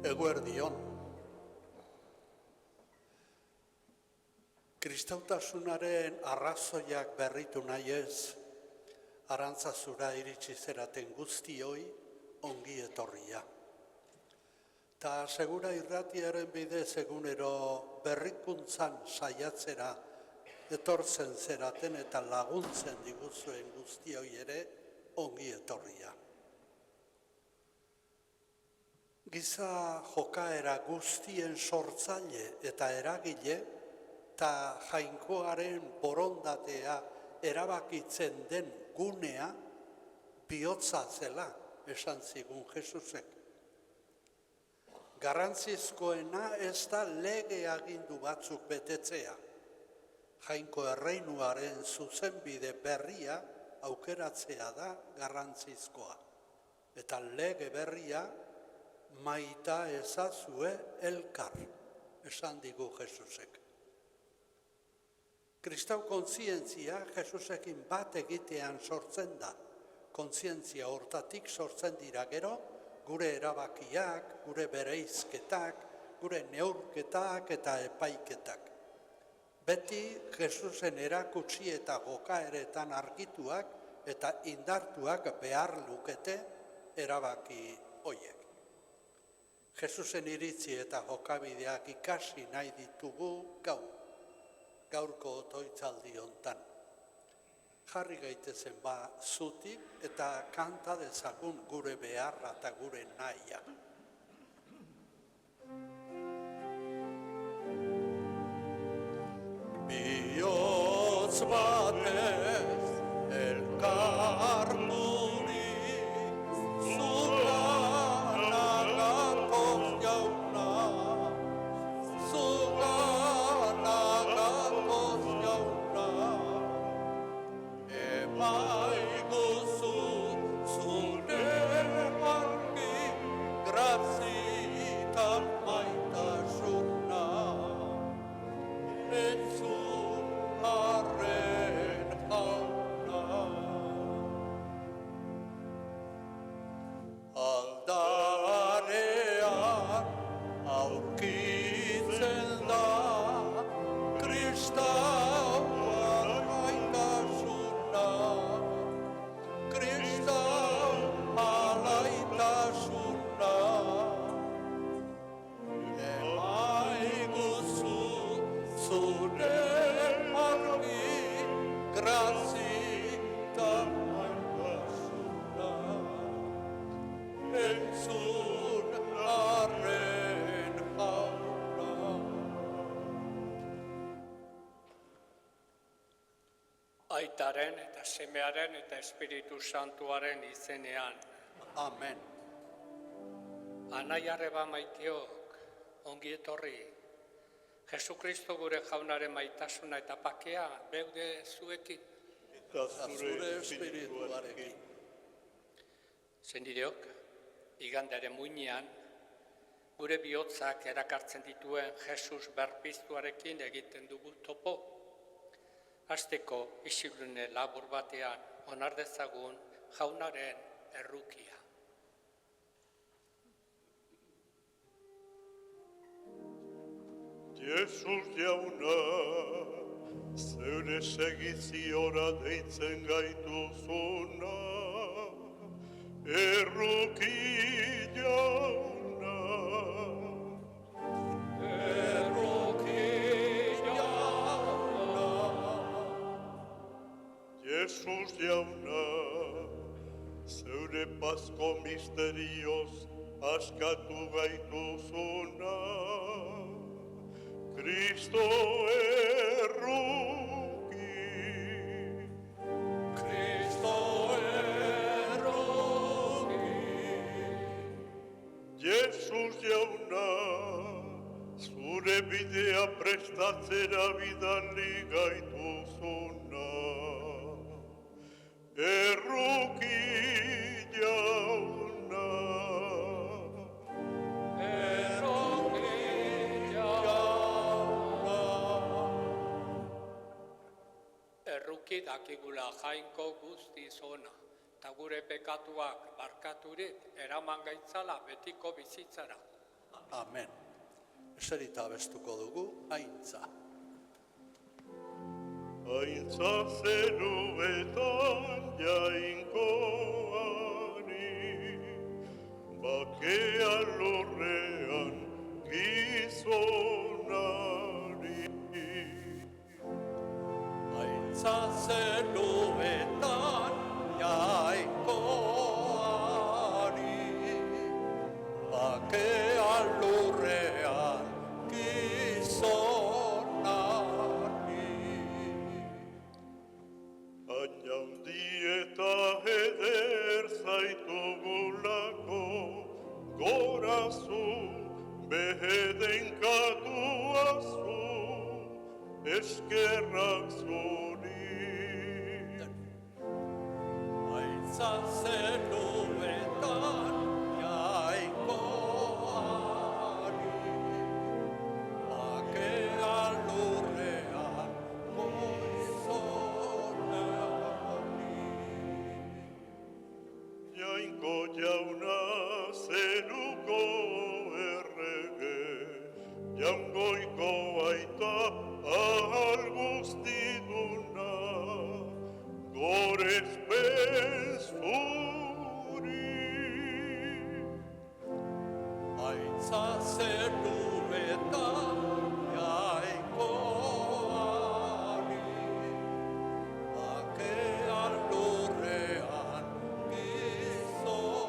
Eguerdion. Kristautasunaren arrazoiak berritu nahi ez, Arantzazura iritsi zeraten guztioi ongi etorria. Ta segura irratiaren bidez egunero berrikuntzan saiatzera etortzen zeraten eta laguntzen diguzuen guztioi ere ongi etorria. Giza jokaera guztien sortzaile eta eragile eta jainkoaren borondatea erabakitzen den gunea bihotza zela esan zigun Jesusek. Garrantzizkoena ez da lege agindu batzuk betetzea. Jainko erreinuaren zuzenbide berria aukeratzea da garrantzizkoa. Eta lege berria maita ezazue elkar, esan digu Jesusek. Kristau kontzientzia Jesusekin bat egitean sortzen da. Kontzientzia hortatik sortzen dira gero, gure erabakiak, gure bereizketak, gure neurketak eta epaiketak. Beti Jesusen erakutsi eta jokaeretan argituak eta indartuak behar lukete erabaki hoiek. Jesusen iritzi eta jokabideak ikasi nahi ditugu gaurko otoitzaldi hontan. Jarri gaitezen zutik eta kanta dezagun gure beharra eta gure nahia. Bihotz batez elkar Aitaren eta Semearen eta Espiritu Santuaren izenean. Amen. Anai arreba maiteok, ongi etorri. Jesukristo gure jaunaren maitasuna eta pakea beude zuekin. Eta zure espirituarekin. Senideok, igandaren muinean, gure bihotzak erakartzen dituen Jesus berpiztuarekin egiten dugu topo. Hasteko isilune labur batean onar dezagun jaunaren errukia. Jesus jauna, zeure segiziora deitzen gaituzuna, erruki jauna. Jesus jauna, zeure pasko misterioz askatu gaituzuna, Kristo erruki. Kristo erruki. Jesus jauna, zure bidea prestatzera bidali gaituzuna, erruki jauna. Erruki dakigula jainko guztiz ona, eta gure pekatuak barkaturik eraman gaitzala betiko bizitzara. Amen. Eserita abestuko dugu, aintza. Aintza zeruetan jainkoari, bakea lurrean gizonari. Aintza zeruetan jainkoari, bakea lurrean gizonari. Hainaundi eta eder zaitugulako, gorazu, behedenkaduazu, eskerrak zuri. Aintza zeruetan jainkoari, bakea lurrean gizonari. Jainko jauna zeruko errege, jangoiko aita ahal guztiduna, gorespen zuri. Aintza zeruetan jainkoari, bakea lurrean gizonari.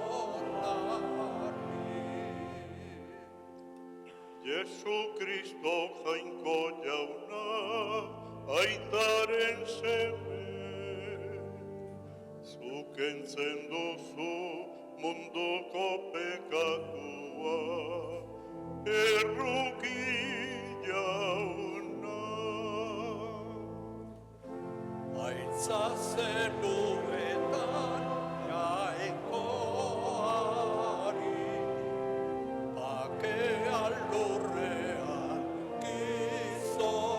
Jesu Kristo jainko jauna, aitaren seme, zuk entzen duzu munduko pekatua, erruki jauna. Aintza zeruetan jainkoari, bakea lurrean gizonari.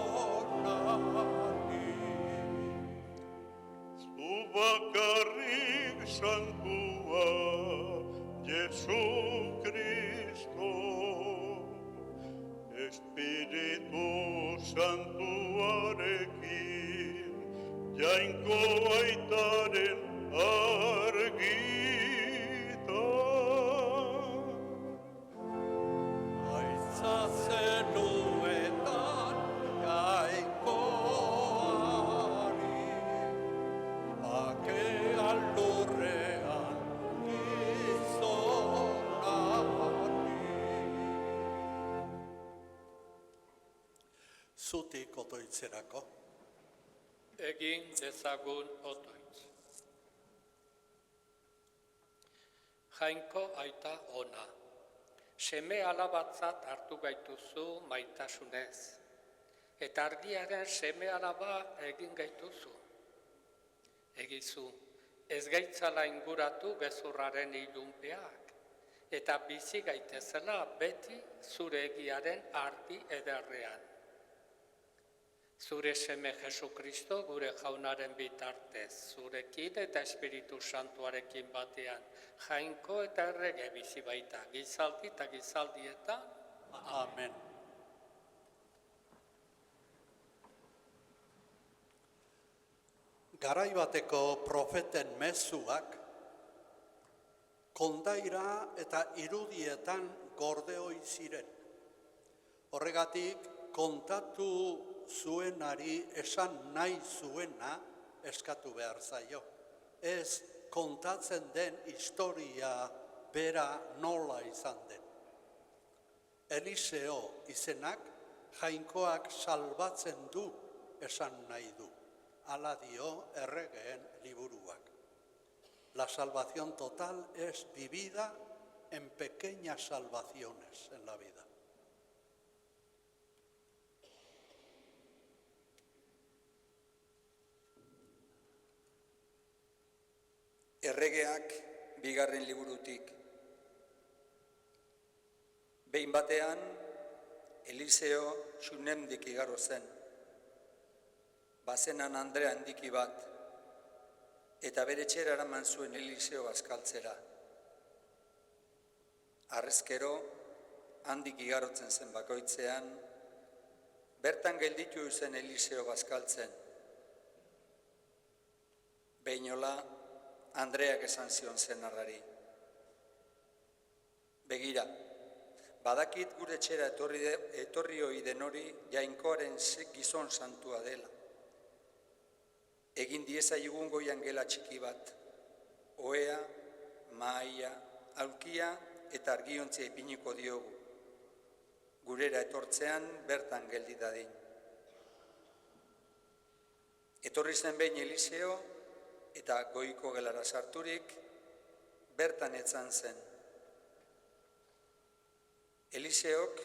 Zu bakarrik santua, Jesu Kristo, Espiritu Santuarekin, jainko aitaren argita. Aintza zeruetan jainkoari, bakea lurrean gizonari. Zutik otoitzerako. Egin dezagun otoitz. Jainko aita ona, seme alabatzat hartu gaituzu maitasunez, eta argiaren seme alaba egin gaituzu. Egizu, ez gaitzala inguratu gezurraren ilunpeak, eta bizi gaitezela beti zure egiaren argi ederrean. Zure seme Jesu Kristo gure jaunaren bitartez, zurekin eta Espiritu Santuarekin batean, jainko eta errege bizi baita, gizaldi eta gizaldietan. Amen. Garai bateko profeten mezuak kondaira eta irudietan gordeoi ziren. Horregatik kontatu zuenari esan nahi zuena eskatu behar zaio. Ez kontatzen den historia bera nola izan den. Eliseo izenak jainkoak salbatzen du esan nahi du. Hala dio erregeen liburuak. La salvación total es vivida en pequeñas salvaciones en la vida. Erregeak bigarren liburutik. Behin batean, Eliseo Xunemdik igaro zen. Bazenan Andrea handiki bat, eta bere etxera eraman zuen Eliseo bazkaltzera. Harrezkero, handik igarotzen zen bakoitzean, bertan gelditu zen Eliseo bazkaltzen. Behinola, Andreak esan zion senarrari: begira, badakit gure etxera etorri ohi den hori Jainkoaren gizon santua dela. Egin diezaiogun goian gela txiki bat, ohea, mahaia, aulkia eta argiontzia ipiniko diogu. Gurera etortzean bertan geldi dadin. Etorri zen behin Eliseo eta goiko gelara sarturik bertan etzan zen. Eliseok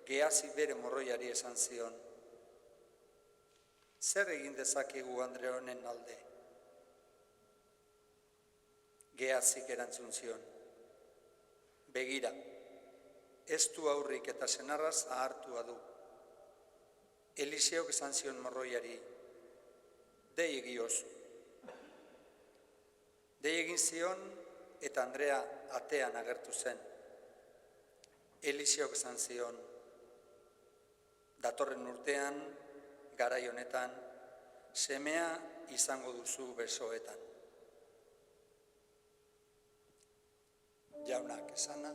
Gehazi bere morroiari esan zion: zer egin dezakegu Andre honen alde? Gehazik erantzun zion: begira, ez du aurrik eta senarraz ahartua du. Eliseok esan zion morroiari: dei egiozu. Dei egin zion eta Andrea atean agertu zen. Eliseok esan zion: datorren urtean, garai honetan, semea izango duzu besoetan. Jaunak esana.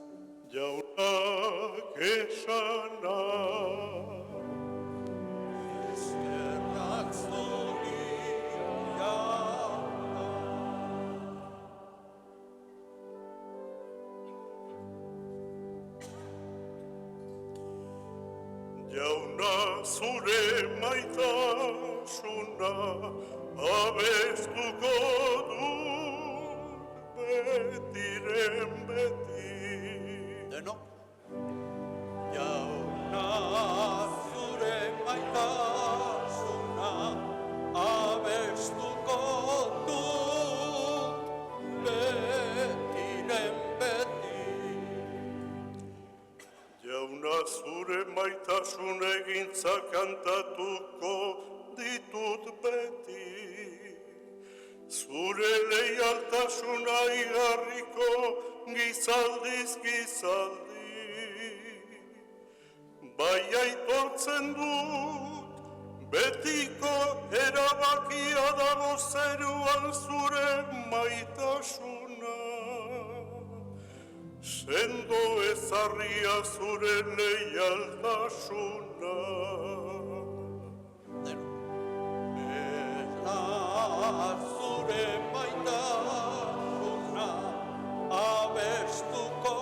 Jaunak esana. Eskerrak zoria. Jauna zure maitasuna abestuko dut betiren beti. Denok. Jauna zure maitasuna abestuko dut betiren beti. Jauna zure maitasun egintza kantatuko ditut beti. Zure leialtasuna igarriko gizaldiz gizaldi. Bai aitortzen dut, betiko erabakia dago zeruan zure maitasuna. Sendo ezarria zure leialtasuna. Zure maitasuna abestuko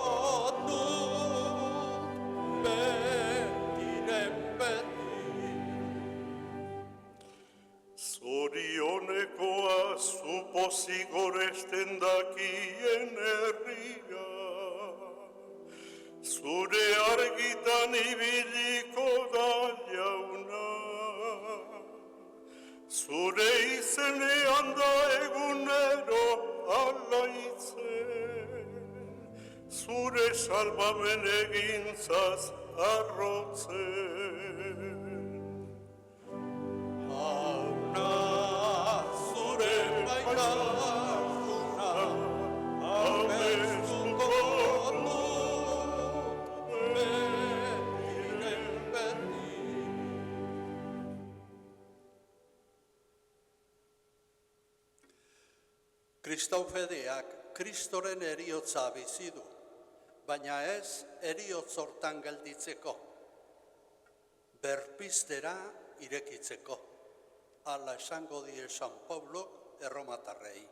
dut betiren beti. Zorionekoa zupozik goresten dakien herria. Zure argitan ibiliko da jauna. Zure izenean da egunero alaitzen, zure salbamen egintzaz arrotzen. Jauna zure maitasuna abestuko dut betiren beti. Kristau fedeak Kristoren eriotza bizi du, baina ez eriotz hortan gelditzeko, berpiztera irekitzeko. Hala esango die San Pablo erromatarrei.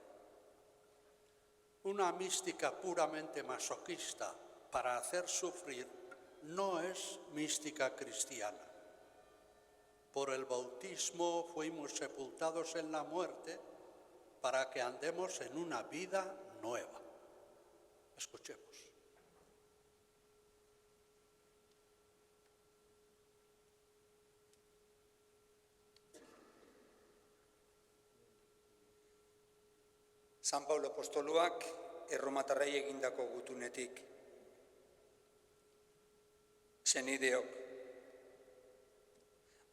Una mística puramente masoquista para hacer sufrir no es mística cristiana. Por el bautismo fuimos sepultados en la muerte para que andemos en una vida nueva. Escuchemos. San Paulo apostoluak erromatarrei egindako gutunetik. Senideok,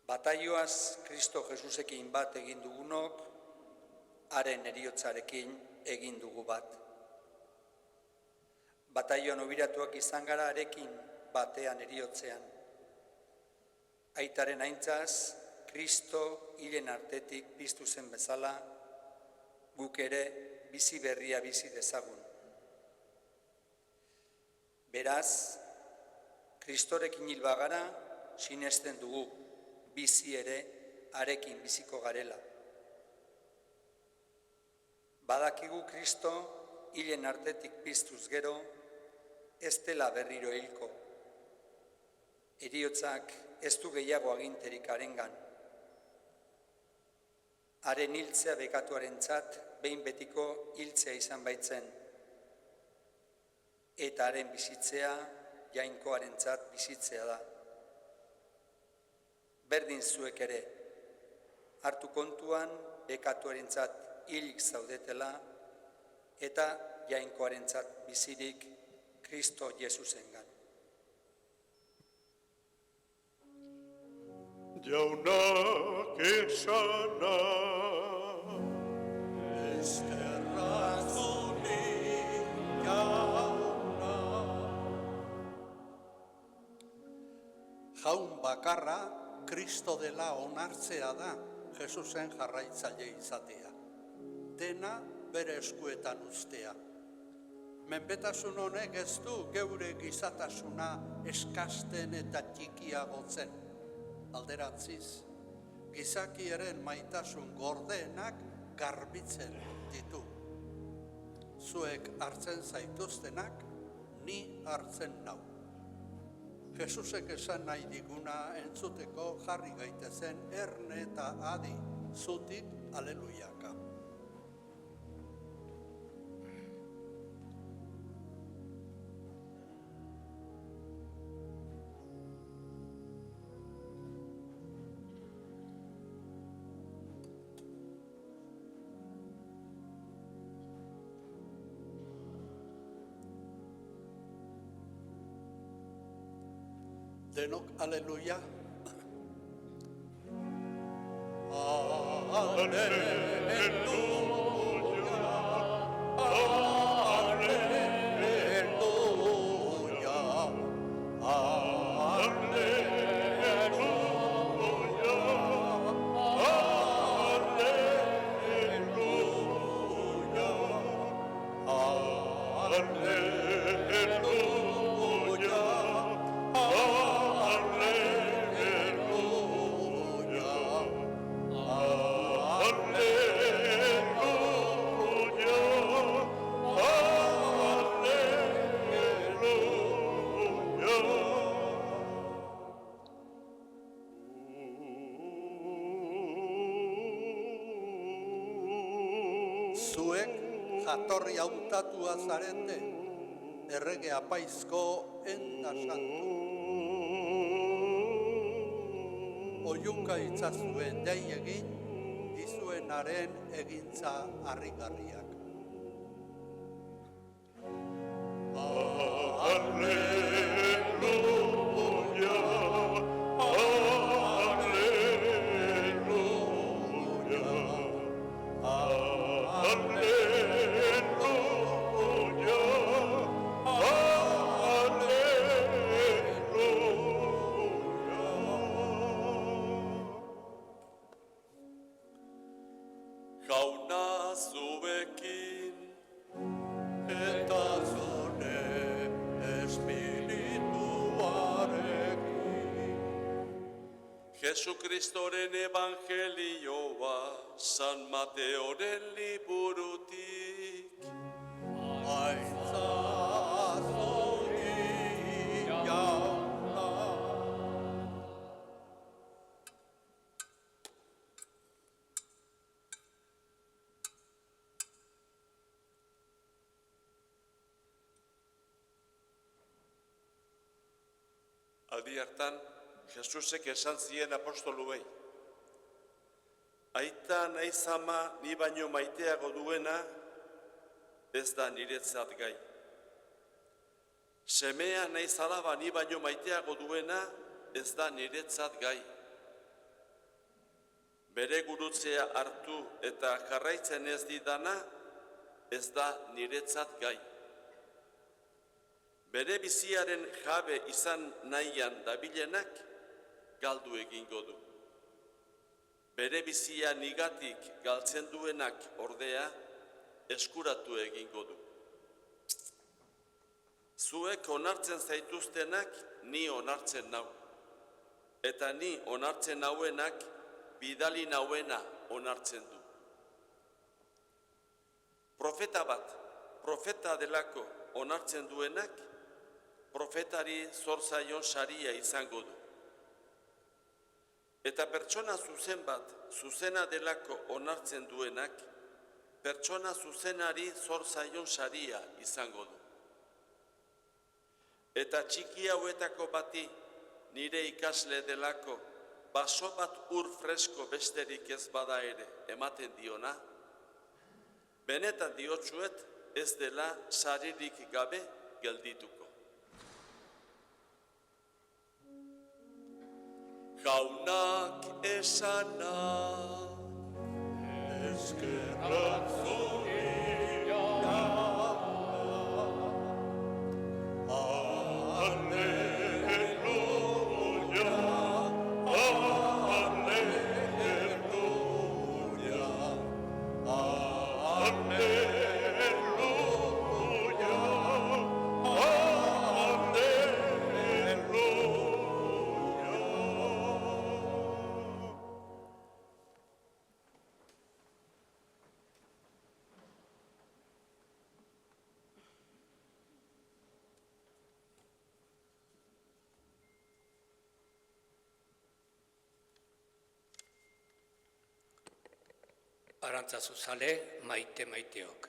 bataioaz Kristo Jesusekin bat egin dugunok, haren eriotzarekin egin dugu bat. Bataioan obiratuak izan gara arekin batean eriotzean. Aitaren aintzaz, Kristo hilen artetik piztu zen bezala, guk ere bizi berria bizi dezagun. Beraz, Kristorekin hil bagara, sinesten dugu, bizi ere harekin biziko garela. Badakigu Kristo hilen artetik piztuz gero, ez dela berriro hilko. Heriotzak ez du gehiago aginterik harengan. Haren hiltzea bekatuarentzat behin betiko hiltzea izan baitzen, eta haren bizitzea jainkoarentzat bizitzea da. Berdin zuek ere, hartu kontuan bekatuarentzat hilik zaudetela eta jainkoarentzat bizirik Kristo Jesusengan. Jaunak esana, Eskerrak zuri, jauna. Jaun bakarra, Kristo dela onartzea da, Jesusen jarraitzaile izatea. Dena bere eskuetan uztea. Menpetasun honek ez du geure gizatasuna eskasten eta txikiagotzen. Alderantziz, gizakiaren maitasun gordeenak garbitzen ditu. Zuek hartzen zaituztenak, ni hartzen nau. Jesusek esan nahi diguna entzuteko jarri gaitezen erne eta adi, zutik aleluiaka. Denok aleluia. Zuek jatorri hautatua zarete, errege apaizko enda santu. Oiunka itzazuen dei egin, dizuenaren egintza harrigarriak. jauna zuekin, Eta zure espirituarekin. Jesukristoren evangelioa, San Mateoren liburutik. Aitzazuri jauna. Aldi hartan, Jesusek esan zien apostoluei, aita naiz ama ni baino maiteago duena, ez da niretzat gai. Semea naiz alaba ni baino maiteago duena, ez da niretzat gai. Bere gurutzea hartu eta jarraitzen ez didana, ez da niretzat gai. bere biziaren jabe izan nahian dabilenak galdu egingo du. Bere bizia nigatik galtzen duenak ordea eskuratu egingo du. Zuek onartzen zaituztenak ni onartzen nau, eta ni onartzen nauenak bidali nauena onartzen du. Profeta bat, profeta delako onartzen duenak, profetari zor zaion saria izango du. Eta pertsona zuzen bat, zuzena delako onartzen duenak, pertsona zuzenari zor zaion saria izango du. Eta txiki hauetako bati, nire ikasle delako, baso bat ur fresko besterik ez bada ere ematen diona, benetan diotsuet ez dela saririk gabe geldituko. Jaunak esana, eskerrak zuria, aleluia, aleluia, Arantzazuzale, maiteok.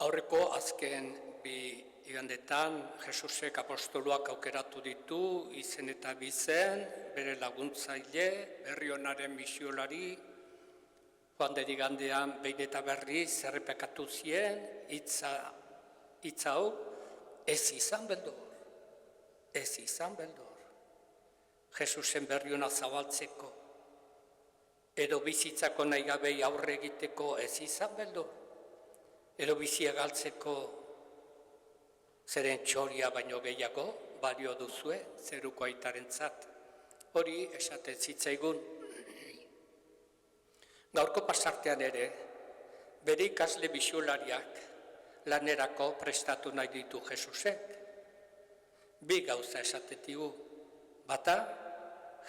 Aurreko azken bi igandetan, Jesusek apostoluak aukeratu ditu, izen eta bizen, bere laguntzaile, berri onaren misiolari, joan den igandean behin eta berriz errepekatu zien, hitza hau, ez izan beldur. Jesusen berri ona zabaltzeko, edo bizitzako nahi gabei aurre egiteko ez izan beldur, edo bizia galtzeko zeren txoria baino gehiago balio duzue zeruko aitarentzat. Hori esaten zitzaigun. Gaurko pasartean ere, bere ikasle bisiolariak lanerako prestatu nahi ditu Jesusek. Bi gauza esatetigu. Bata,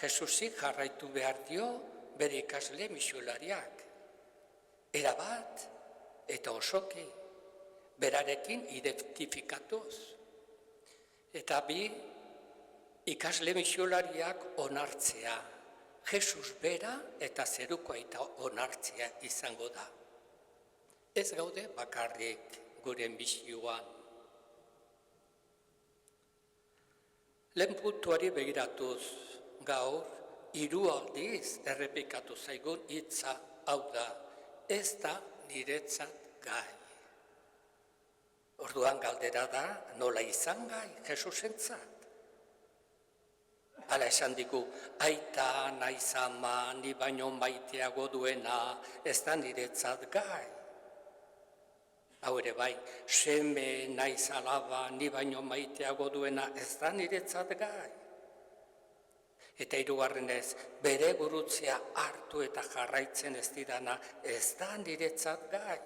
Jesusik jarraitu behar dio bere ikasle misiolariak. Erabat eta osoki, berarekin identifikatuz. Eta bi, ikasle misiolariak onartzea. Jesus bera eta zeruko aita onartzea izango da. Ez gaude bakarrik gure misioan. Lehen puntuari begiratuz gaur, 3 aldiz errepikatu zaigun hitza hau da, ez da niretzat gai. Orduan galdera da, nola izan gai Jesusentzat? Hala esan digu, aita, naiz ama, ni baino maiteago duena, ez da niretzat gai. Hau ere bai, seme, naiz alaba, ni baino maiteago duena, ez da niretzat gai. Eta hirugarrenez, bere gurutzea hartu eta jarraitzen ez didana, ez da niretzat gai.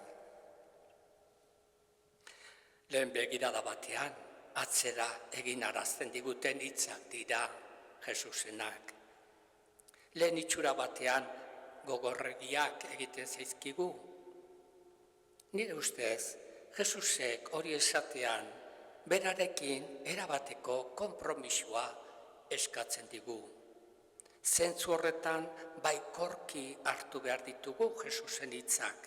Lehen begirada batean, atzera egin arazten diguten hitzak dira Jesusenak. Lehen itxura batean, gogorregiak egiten zaizkigu. Nire ustez, Jesusek hori esatean, berarekin erabateko konpromisoa eskatzen digu. Zentzu horretan baikorki hartu behar ditugu Jesusen hitzak.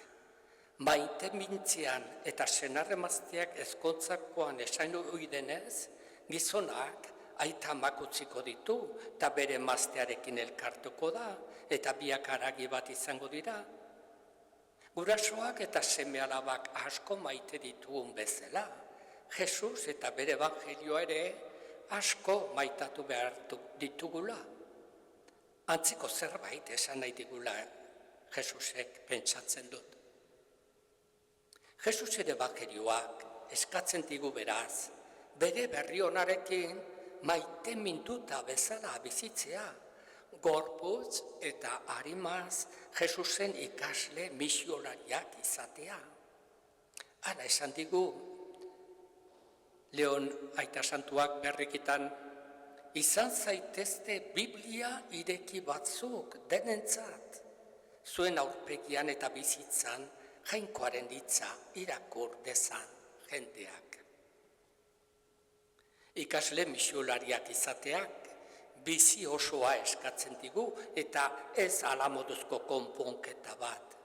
Maite mintzian eta senarremazteak ezkontzakoan esain ohi denez, gizonak aita amak utziko ditu eta bere emaztearekin elkartuko da eta biak haragi bat izango dira. Gurasoak eta seme-alabak asko maite ditugun bezala, Jesus eta bere evangelioa ere asko maitatu behar ditugula. Antzeko zerbait esan nahi digula Jesusek pentsatzen dut. Jesusen evangelioak eskatzen digu beraz, bere berri onarekin maite minduta bezala bizitzea, gorputz eta arimaz Jesusen ikasle misionariak izatea. Hala esan digu, Leon Aita Santuak berrikitan, izan zaitezte Biblia ireki batzuk denentzat, zuen aurpegian eta bizitzan Jainkoaren hitza irakur dezan jendeak. Ikasle misionariak izateak bizi osoa eskatzen digu eta ez alamoduzko konponketa bat.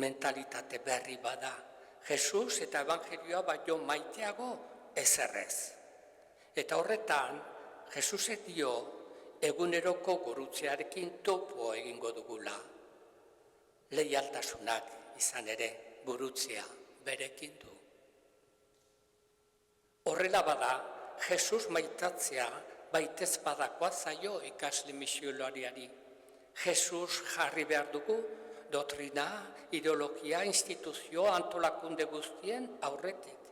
Mentalitate berri bada, Jesus eta Evangelioa baino maiteago ezerrez. Eta horretan, Jesusek dio eguneroko gurutzearekin topo egingo dugula. Leialtasunak izan ere gurutzea berekin du. Horrela bada, Jesus maitatzea baitez badakoa zaio ikasle misionariari. Jesus jarri behar dugu doktrina, ideologia, instituzio, antolakunde guztien aurretik.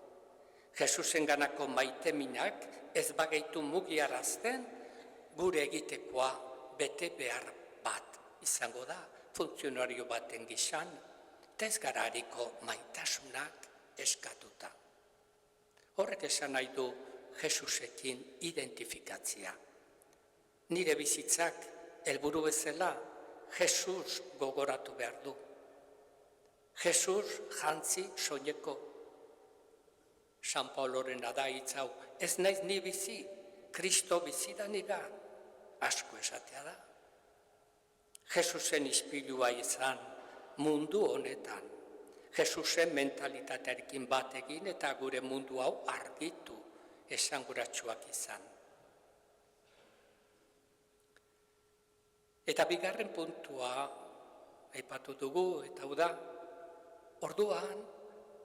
Jesusenganako maiteminak ez bagaitu mugiarazten, gure egitekoa bete behar bat izango da, funtzionario baten gizan, ez gara hariko maitasunak eskatuta. Horrek esan nahi du Jesusekin identifikatzea. Nire bizitzak helburu bezala Jesus gogoratu behar du. Jesus jantzi soineko. San Pauloren da hitz hau, ez naiz ni bizi, Kristo bizi da nigan, asko esatea da. Jesusen ispilua izan mundu honetan, Jesusen mentalitatearekin bat egin eta gure mundu hau argitu esanguratsuak izan. Eta bigarren puntua aipatu dugu, eta hau da, orduan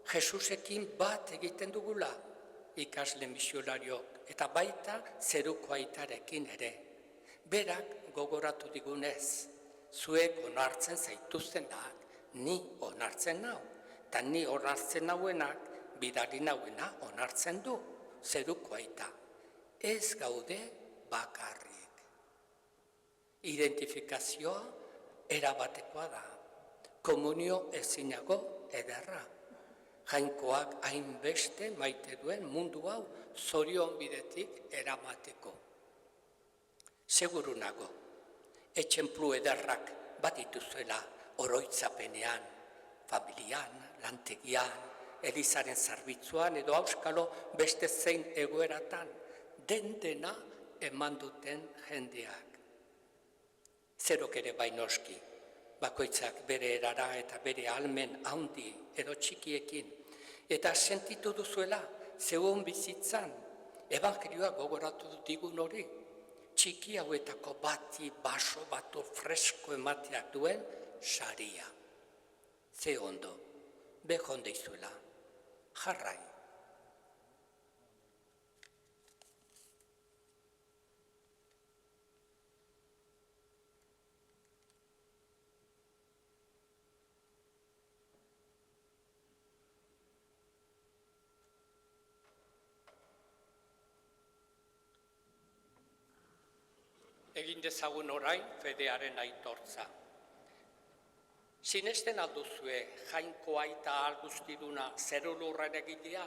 Jesusekin bat egiten dugula ikasle misionariok, eta baita zeruko aitarekin ere. Berak gogoratu digunez, zuek onartzen zaituztenak, ni onartzen nau, eta ni onartzen nauenak, bidali nauena onartzen du, zeruko aita. Ez gaude bakarrik. Identifikazioa erabatekoa da, komunio ezinago ederra. Jainkoak hainbeste maite duen mundu hau zorion bidetik eramateko. Seguru nago, etxenplu ederrak bat dituzuela oroitzapenean, familian, lantegian, elizaren zerbitzuan edo auskalo beste zein egoeratan dena eman duten jendeak. Zerok ere bainoski, bakoitzak bere erara eta bere almen handi edo txikiekin, eta sentitu duzuela zeuen bizitzan, Evangelioa gogoratu digun hori, txiki hauetako bati baso batu fresko emateak duen saria. Ze ondo, behonde izuela, jarrai. Egin dezagun orain fedearen aitortza. Sinesten alduzue Jainko Aita Algustiduna zerulurren egilea?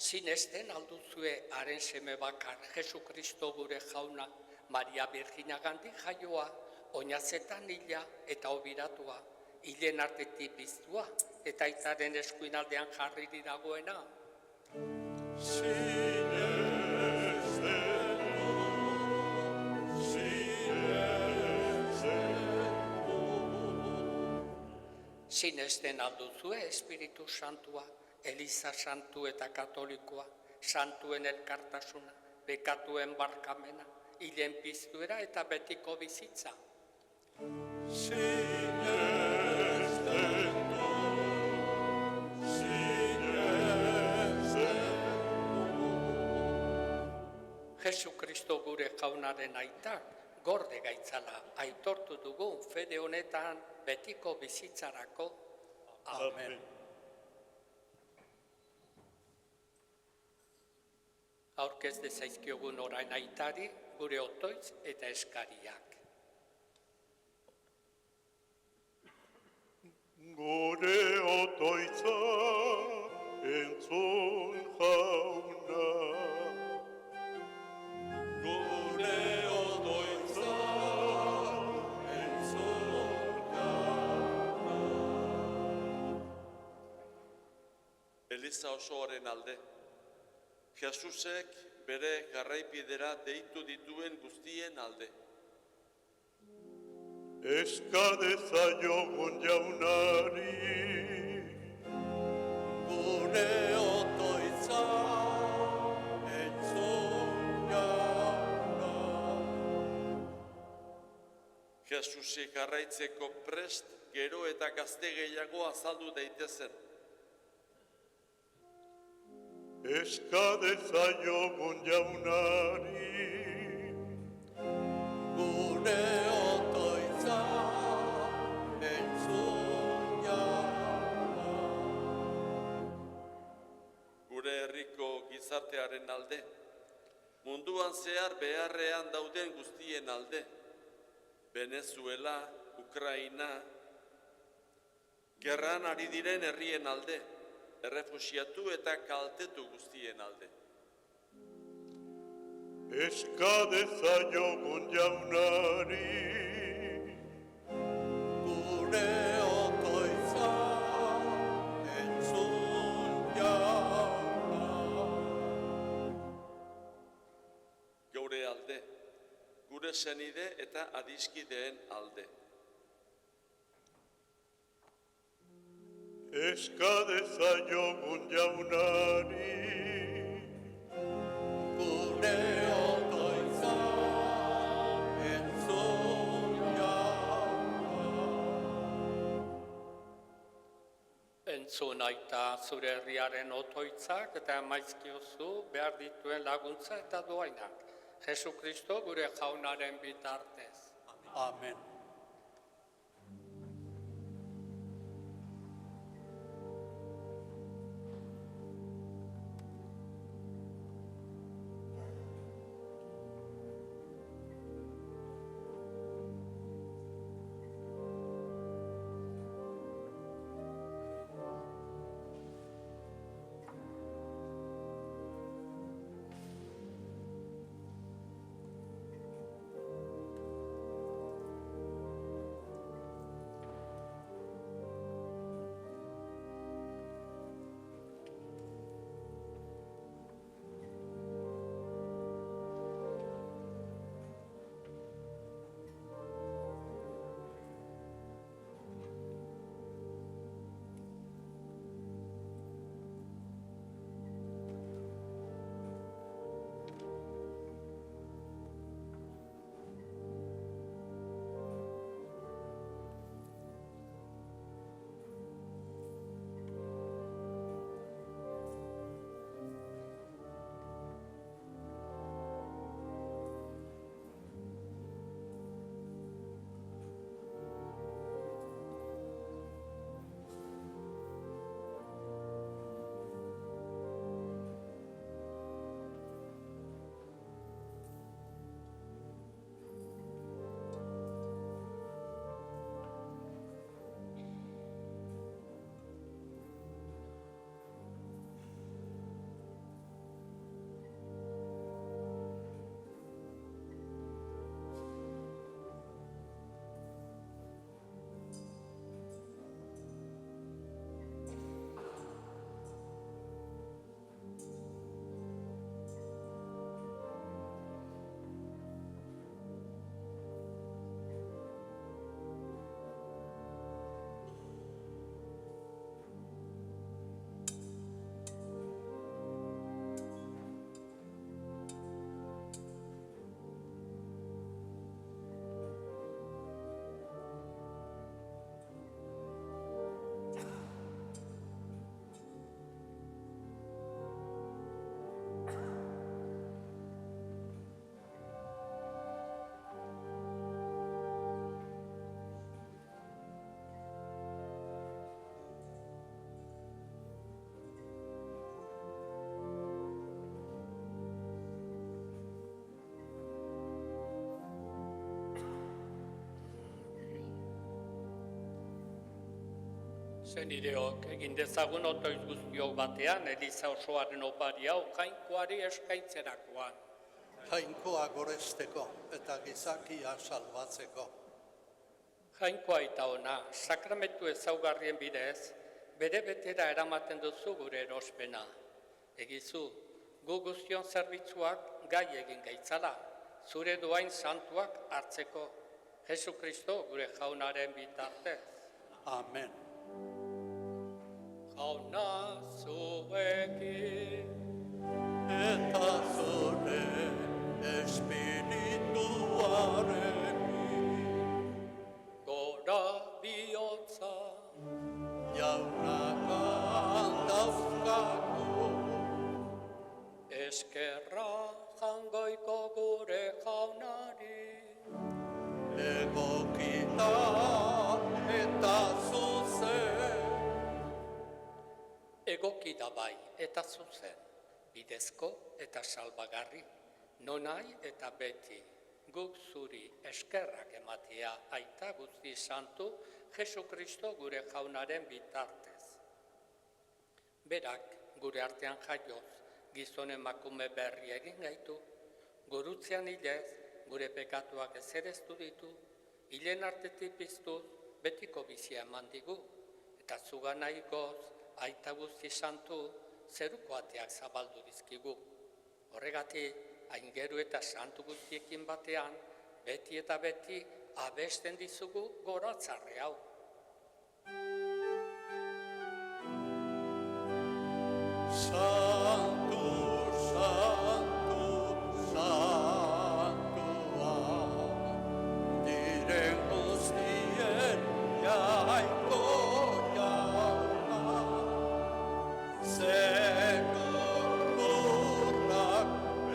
Sinesten alduzue haren seme bakar Jesukristo gure jauna, Maria Birjinagandik jaioa, oinazetan hila eta obiratua, hilen artetik biztua, eta aitaren eskuinaldean jarri dagoena. Sinesten alduzue Espiritu Santua, Eliza Santu eta Katolikoa, santuen elkartasuna, bekatuen barkamena, hilen piztuera eta betiko bizitza. Jesu Kristo gure jaunaren aitak, gorde gaitzala aitortu dugu fede honetan betiko bizitzarako. Amen. Aurkez dezaizkiogun orain aitari, gure otoitz eta eskariak. Gure otoitza entzun jauna. Gure otoitza entzun jauna. Eliza osoaren alde, Jesusek bere garraipidera deitu dituen guztien alde. Eska dezaiogun jaunari. Gure otoitza entzun jauna. Jesusi jarraitzeko prest gero eta gazte gehiago azaldu daitezen. Eska dezaiogun jaunari. Gure otoitza entzun jauna. Gure herriko gizartearen alde, munduan zehar beharrean dauden guztien alde, Venezuela, Ukraina, gerran ari diren herrien alde, errefuxiatu eta kaltetu guztien alde. Eska dezaiogun jaunari. Gure otoitza entzun jauna. Geure alde, gure senide eta adiskideen alde. Eska dezaiogun jaunari. Gure otoitza entzun jauna. Entzun aita zure herriaren otoitzak eta emaizkiozu behar dituen laguntza eta doainak. Jesu Kristo gure jaunaren bitartez. Amen. Zenideok, egin dezagun otoiz guztiok batean, Eliza osoaren opari hau jainkoari eskaintzerakoan. Jainkoa goresteko eta gizakia salbatzeko. Jainko aita ona, sakramentu ezaugarrien bidez, bere betera eramaten duzu gure erospena. Egizu, gu guztion zerbitzuak gai egin gaitzala, zure doain santuak hartzeko. Jesu Kristo gure jaunaren bitartez. Amen. Jauna zuekin, Eta zure espirituarekin, gora bihotza, jaunakan dauzkagu, eskerra jangoiko gure jaunari. egokita eta zuzen. Egoki da bai eta zuzen, bidezko eta salbagarri, nonai eta beti, guk zuri eskerrak ematea aita guzti santu Jesu Kristo gure jaunaren bitartez. Berak gure artean jaioz, gizon emakume berri egin gaitu, gurutzean hilez, gure pekatuak ezereztu ditu, hilen artetik piztuz, betiko bizia eman digu, eta zugana igoz, aita guzti santu, zeruko ateak zabaldu dizkigu. Horregatik, aingeru eta santu guztiekin batean, beti eta beti abesten dizugu goratzarre hau. Santu, santu, santua, diren guztien jainko jauna, zerurrak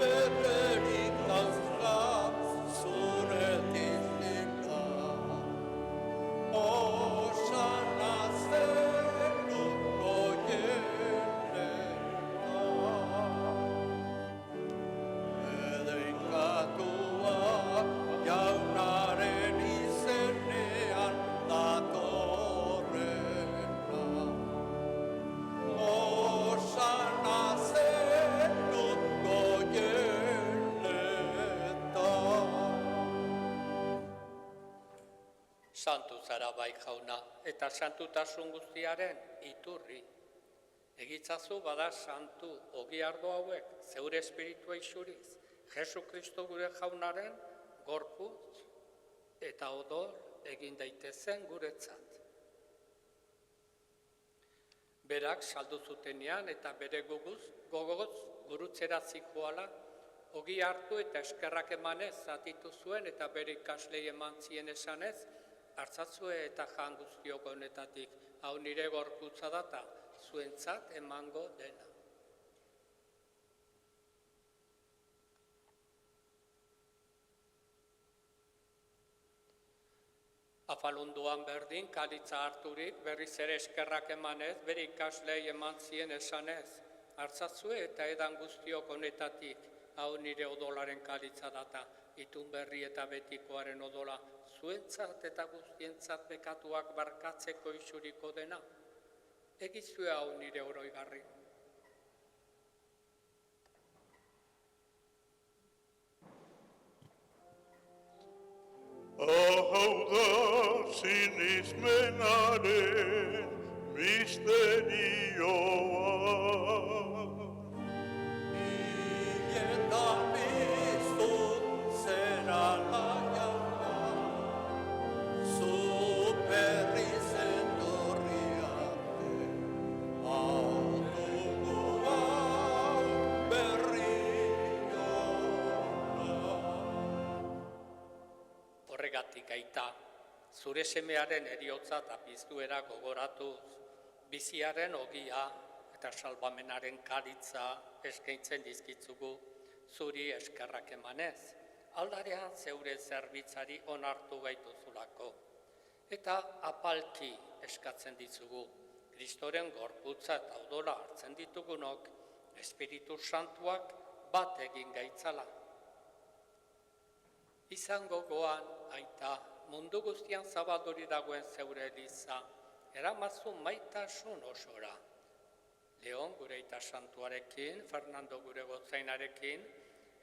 beterik dauzka zure dizika. Osana zeruko Edrinkatua jaunaren izenean datorrena. Osana zeruko Santu zara bai jauna, eta santutasun guztiaren iturri. Egitzazu bada santu ogi ardo hauek zeure espiritua isuriz, Jesu Kristo gure jaunaren gorputz eta odor egin daitezen guretzat. Berak saldu zutenean eta bere gogoz gurutzera zikoala, ogi hartu eta eskerrak emanez zatitu zuen eta bere ikaslei eman zien esanez, hartzatzue eta jan guztiok honetatik, hau nire gorputza data, zuentzat emango dena. Afalunduan berdin, kalitza harturik, berriz ere eskerrak emanez, bere ikaslei eman zien esanez, hartzatzue eta edan guztiok honetatik, hau nire odolaren kalitza data, itun berri eta betikoaren odola, zuentzat eta guztientzat bekatuak barkatzeko isuriko dena. Egizue hau nire oroigarri. Hau da sinismenaren misterioa. Hiletan biztu zera jauna, zu berriz etorri arte, hau dugu hau berri ona. Horregatik aita, zure semearen eriotza eta piztuera gogoratuz, biziaren ogia eta salbamenaren kalitza eskaintzen dizkitzugu zuri eskerrak emanez, aldarean zeure zerbitzari onartu gaituzulako. Eta apalki eskatzen dizugu, Kristoren gorputza eta odola hartzen ditugunok, Espiritu Santuak bat egin gaitzala. Izan gogoan, aita, mundu guztian zabalduri dagoen zeure eliza, eramazu maitasun osora. Leon gure aita santuarekin, Fernando gure gotzainarekin,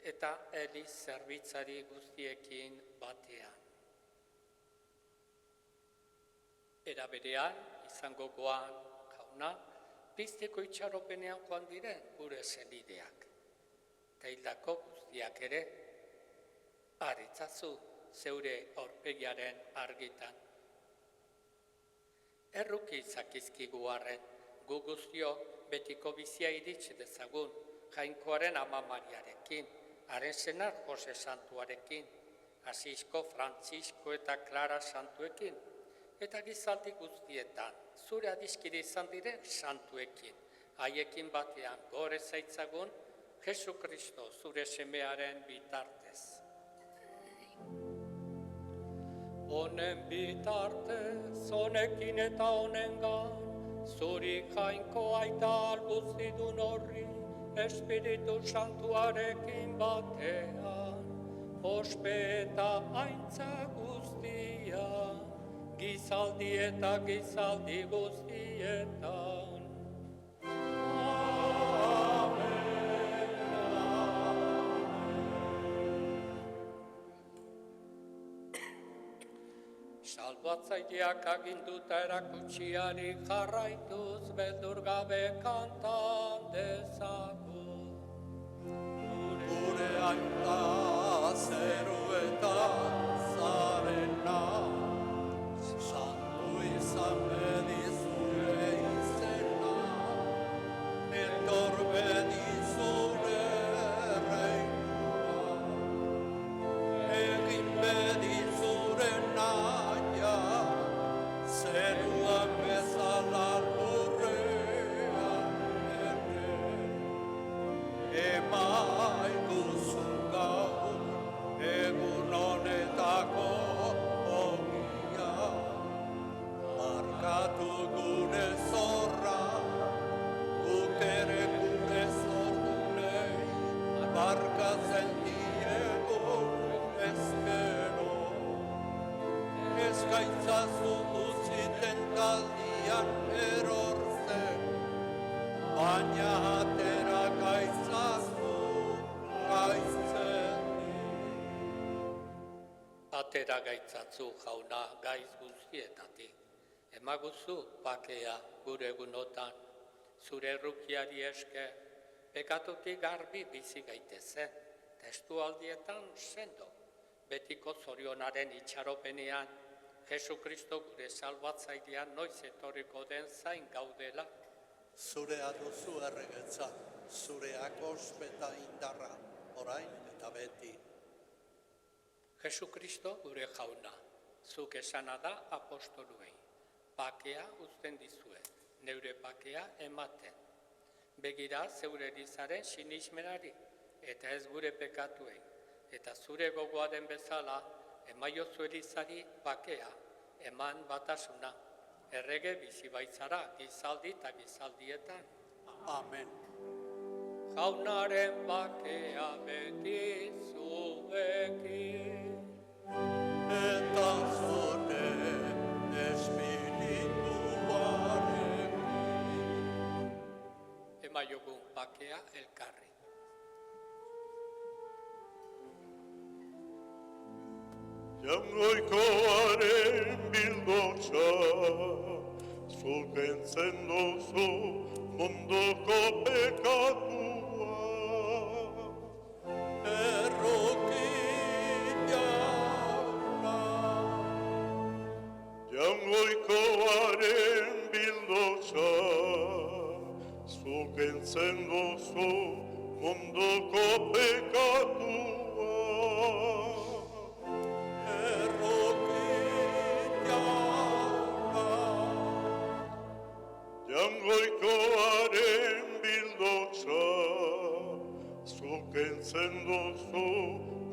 eta Eliz zerbitzari guztiekin batean. Era berean, izango goan, jauna, pizteko itxaropenean joan diren gure senideak. Eta hildako guztiak ere, aritzazu zeure aurpegiaren argitan. Erruki zakizkigu arren, gu guztiok betiko bizia iritsi dezagun, Jainkoaren Ama Mariarekin, haren senar Jose Santuarekin, Asisko, Frantzisko eta Clara Santuekin, eta gizaldi guztietan, zure adiskide izan diren santuekin, haiekin batean gore zaitzagun, Jesu Kristo zure semearen bitartez. Honen bitartez, honekin eta honengan, zuri Jainko aita albuzidun horri, Espiritu Santuarekin batean, ospe eta aintza guztia, gizaldi eta gizaldi guztietan. Salbatzaileak aginduta erakutsiari jarraituz beldur gabe kantan dezagun. Gure aita zeruetan zarena, santu izan bedi zure izena, etor bedi zure reinua, egin bedi zure naia, zeruak bezala lurrean ere. Emaiguzu gaur, egun honetako ogia, markatu gure zorra, guk ere gure zordunei, barkatzen diegu ezkero. Eskaitzazu guztien taldian erortzen, baina atera gaitzazu gaitzen. Atera gaitzatzu jauna gaiz guztietatik. Emaguzu bakea gure egunotan, zure errukiari esker, pekatutik garbi bizi gaitezen, testualdietan sendo, betiko zorionaren itxaropenean, Jesu Kristo gure salbatzailean noiz etorriko den zain gaudela. Zurea duzu erregetza, zureak ospeta indarra, orain eta beti. Jesu Kristo gure jauna, zuk esana da apostoluei. Bakea uzten dizuet, neure bakea ematen. Begira zeure elizaren sinismenari, eta ez gure pekatuei. Eta zure gogoa den bezala, emaiozu elizari bakea, eman batasuna. Errege bizi baitzara gizaldi eta gizaldietan. Amen. Jaunaren bakea beti zuekin. Eta zure espirituarekin. Emaiogun bakea elkarri. Jangoikoaren bildotxa, zukentzen duzu munduko pekatua. Erroki jauna, Jangoikoaren bildotxa, zukentzen duzu munduko pekatua. Jangoikoaren bildotxa, zukentzen duzu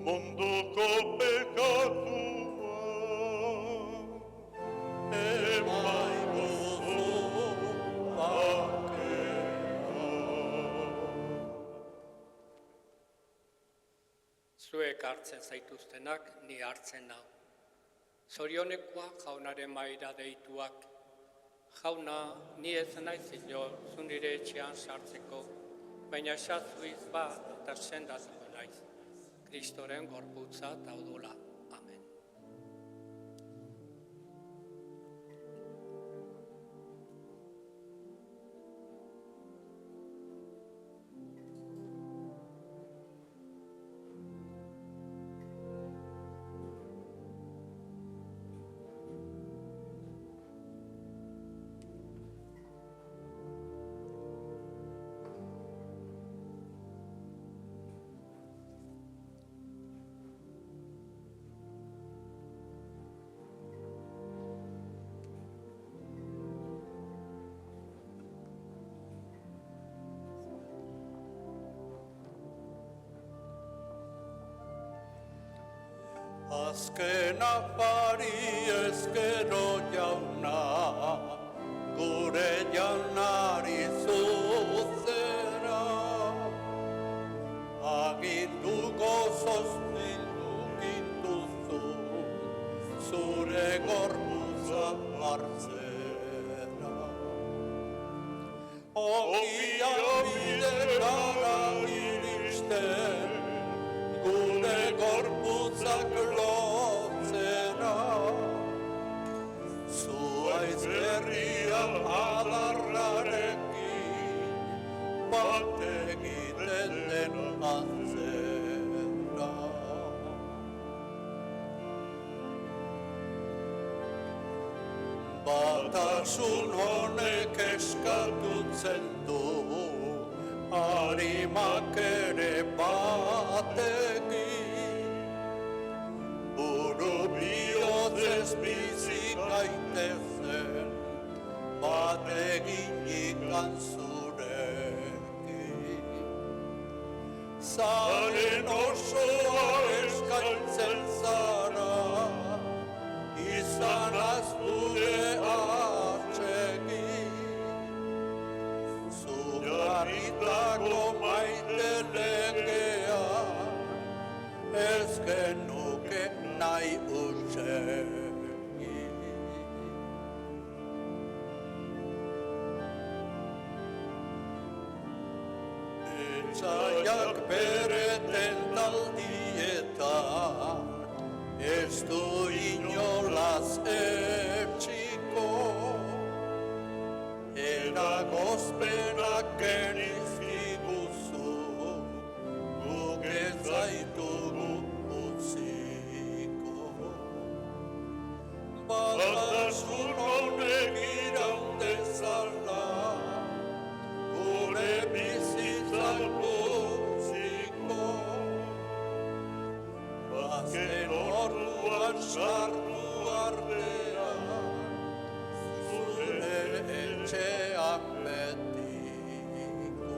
munduko pekatua. Emaiguzu bakea. Zuek hartzen zaituztenak ni hartzen nau. Zorionekoa jaunaren maira deituak, Jauna, ni ez naiz inor zu nire etxean sartzeko, baina esazuiz bat eta sendatuko naiz. Kristoren gorputza eta odola. Amen. Azken afari ezkero jauna, gure jaunari zuzera. Agindu gozoz bildu gintuzu, zure gorputza hartzera. Ogia biderara iristen, gure gorputzak lotzera. Zuaiz berria adarrarekin, bat egiten den antzera. Batasun honek eskatutzen du, harimak ere batekin. Buru bihotzez bizi gaitezen, bat eginik zurekin. Zaren osoa eskaintzen zara, izanaz gure atsegin. Zugarritako maite legea, ez genuke nahi utsegin. Etsaiak bere tentaldietan, ez du inolaz etxiko. Eragozpenak genizkiguzu, guk ez zaitugu utziko. Batasun honek iraun dezala, gure bizitzak utziko. Azken orduan sartu artean, zure etxean betiko.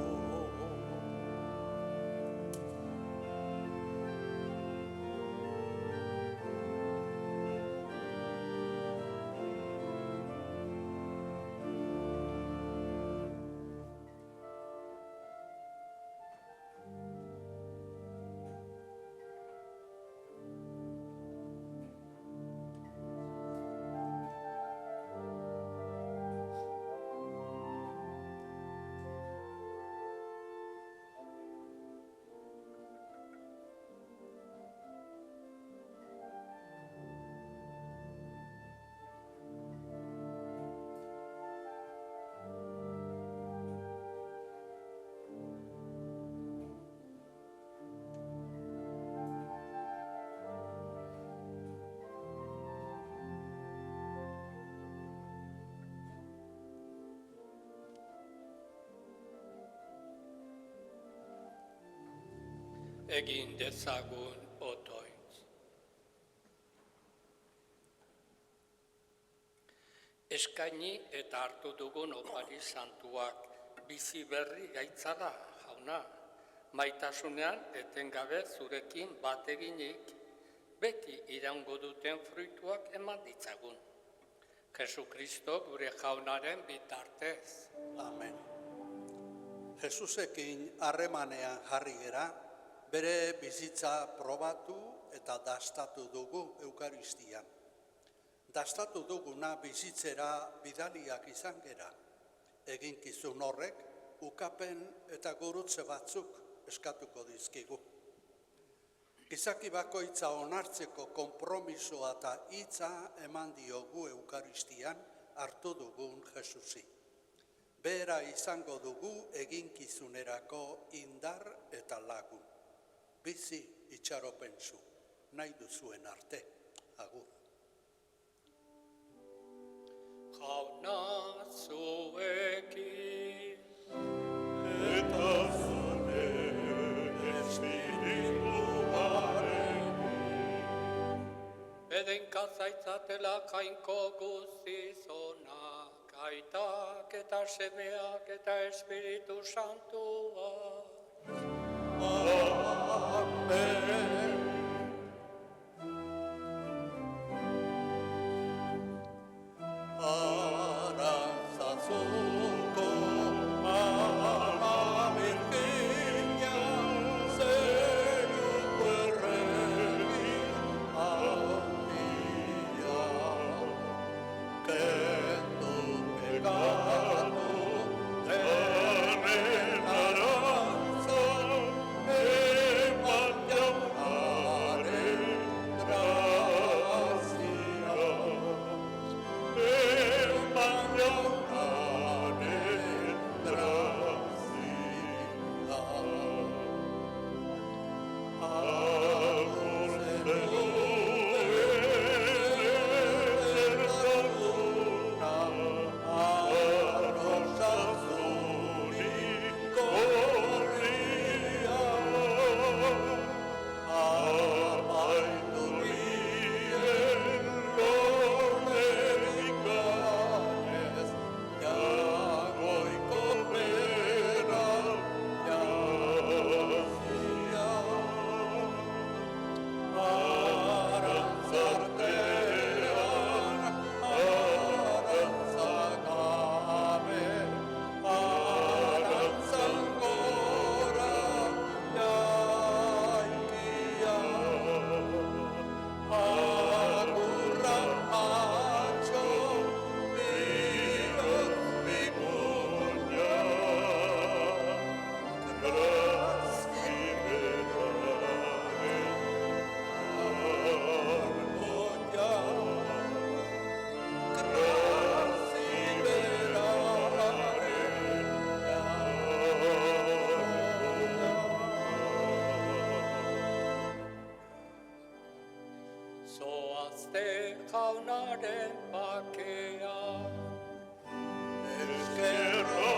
Egin dezagun otoitz. Eskaini eta hartu dugun opari santuak bizi berri gaitzala, jauna. Maitasunean etengabe zurekin bat eginik, beti iraungo duten fruituak eman ditzagun. Jesu Kristo gure jaunaren bitartez. Amen. Jesusekin harremanean jarri gera, bere bizitza probatu eta dastatu dugu Eukaristian. Dastatu duguna bizitzera bidaliak izan gera. Eginkizun horrek ukapen eta gurutze batzuk eskatuko dizkigu. Gizaki bakoitza onartzeko konpromisoa eta hitza eman diogu Eukaristian hartu dugun Jesusi. Bera izango dugu eginkizunerako indar eta lagun. Bizi itxaropensu, nahi duzuen arte, agur. Jauna zuekin, Eta zure espirituaren bedenka zaitzatela jainko guztizonak, aitak eta semeak eta Espiritu Santua. Aranzazuko ama Virginia, zeinuko erregi handia. Kendu pekatu denen arantza, eman jaunaren grazia. Eman jaunaren grazia. Agur zertazuna, arrosazunik gorria. Amaitu nien lorerikanez, jagoiko bera jazia. Arantzartean, arantzagabe, arantzangora jaikia. Agurra matxo, bihotz bigunia, grazkiberaren argoia, Zoazte jaunaren bakea, eskerra